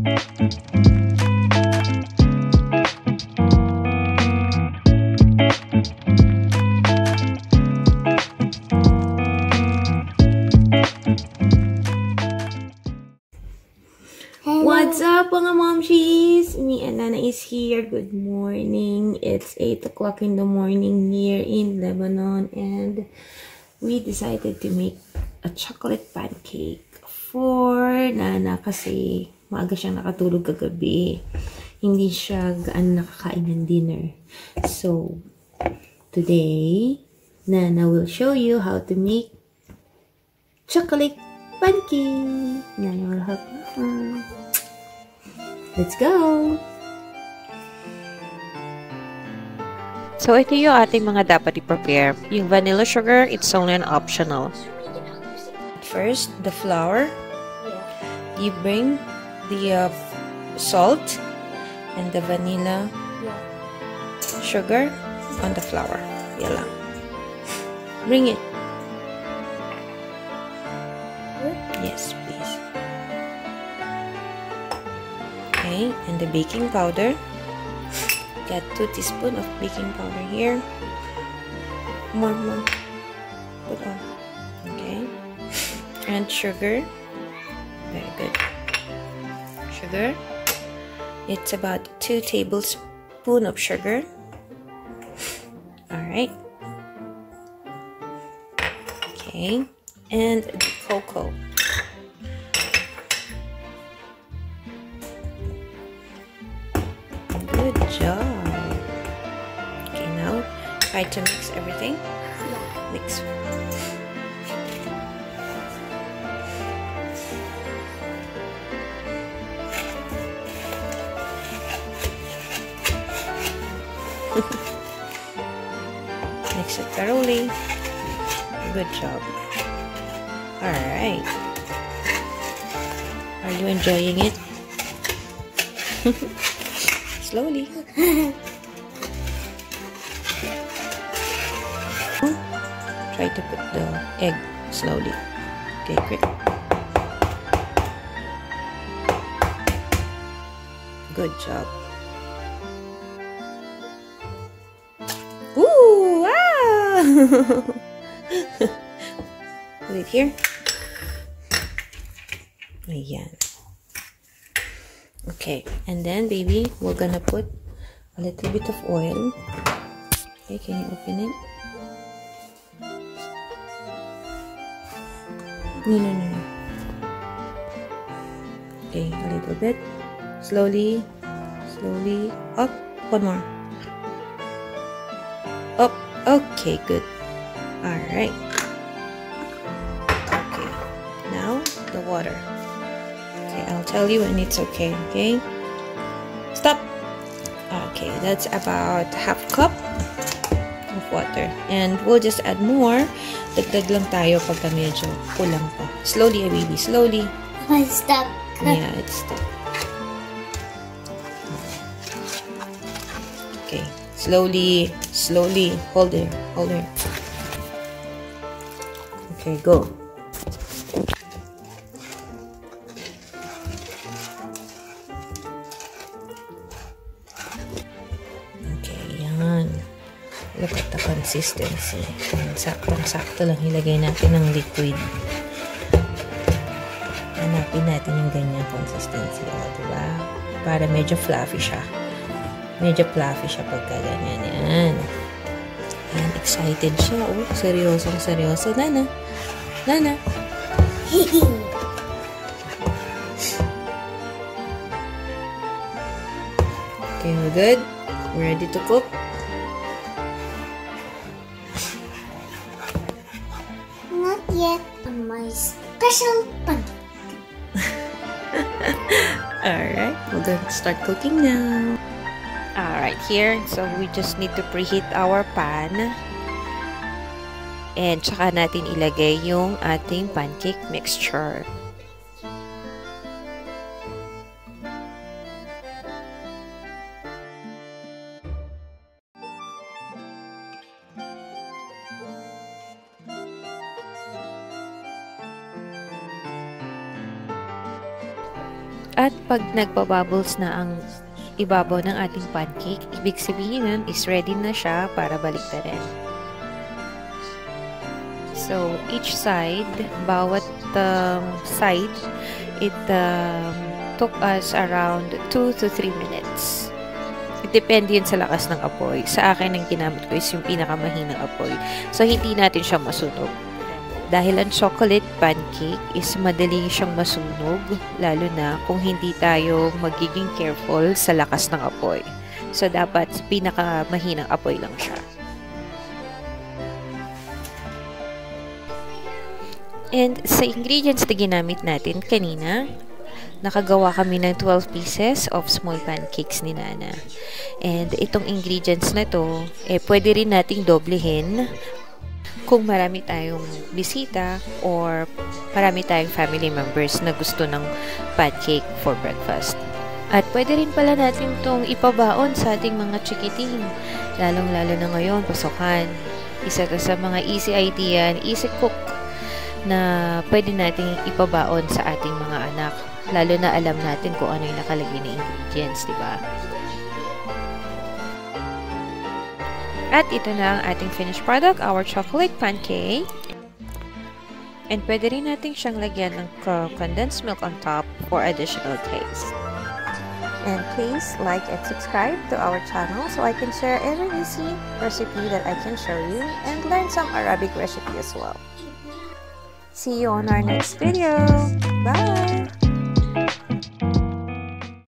What's up mga momshies? Me and Nana is here. Good morning. It's 8 o'clock in the morning here in Lebanon and we decided to make a chocolate pancake for Nana kasi maaga siyang nakatulog kagabi. Hindi siya gaan nakakain ng dinner. So, today, Nana will show you how to make chocolate pancake. Nana will help her. Let's go! So, ito yung ating mga dapat i-prepare. Yung vanilla sugar, it's only an optional. First, the flour. You bring the salt and the vanilla sugar on the flour. Yan lang. Bring it. Yes, please. Okay, and the baking powder. Got 2 teaspoons of baking powder here. More. Put on. Okay. And sugar. Very good. Sugar. It's about 2 tablespoons of sugar. Alright. Okay. And the cocoa. Good job. Okay, now try to mix everything. Mix. Mix it thoroughly. Good job. Alright. Are you enjoying it? Slowly. Try to put the egg slowly. Okay, great. Good job. Ooh, wow! Put it here. Ayan. Okay, and then baby, we're gonna put a little bit of oil. Okay, can you open it? No. Okay, a little bit. Slowly. Up. One more. Up. Okay, good. Alright. Okay, now the water. Okay, I'll tell you when it's okay, okay? Stop! Okay, that's about ½ cup of water. And we'll just add more. Dagdag lang tayo pagka medyo kulang pa. Slowly, baby, slowly. It's stuck. Yeah, it's stuck. Okay, slowly. Hold there. Okay, go. Look at the consistency. Saktong-sakto lang ilagay natin ng liquid. Hanapin natin yung ganyang consistency. Diba? Para medyo fluffy siya. Pagka ganyan. Yan. And excited siya. Oh, seryoso. Nana. Okay, we're good. We're ready to cook. Not yet. My special pancake. Alright, we're going to start cooking now. Alright, here, so we just need to preheat our pan. And tsaka natin ilagay yung ating pancake mixture. At pag nagpa-bubbles na ang ibabaw ng ating pancake, ibig sabihin nun is ready na siya para baliktarin. So, each side, bawat side, it took us around 2 to 3 minutes. Depende yun sa lakas ng apoy. Sa akin, ang ginamit ko is yung pinakamahinang apoy. So, hindi natin siya masunog. Dahil ang chocolate pancake is madali siyang masunog, lalo na kung hindi tayo magiging careful sa lakas ng apoy. So, dapat pinakamahinang apoy lang siya. And sa ingredients na ginamit natin kanina, nakagawa kami ng 12 pieces of small pancakes ni Nana. And itong ingredients na to, pwede rin nating doblehin kung marami tayong bisita or marami tayong family members na gusto ng pancake for breakfast. At pwede rin pala natin itong ipabaon sa ating mga chikiting. Lalong-lalo na ngayon, pasukan. Isa to sa mga easy idea and easy cook na pwede nating ipabaon sa ating mga anak. Lalo na alam natin kung ano yung nakalagay na ingredients, diba? At ito na ang ating finished product, our chocolate pancake. And pwede rin natin siyang lagyan ng condensed milk on top for additional taste. And please like and subscribe to our channel so I can share every easy recipe that I can show you and learn some Arabic recipe as well. See you on our next video. Bye!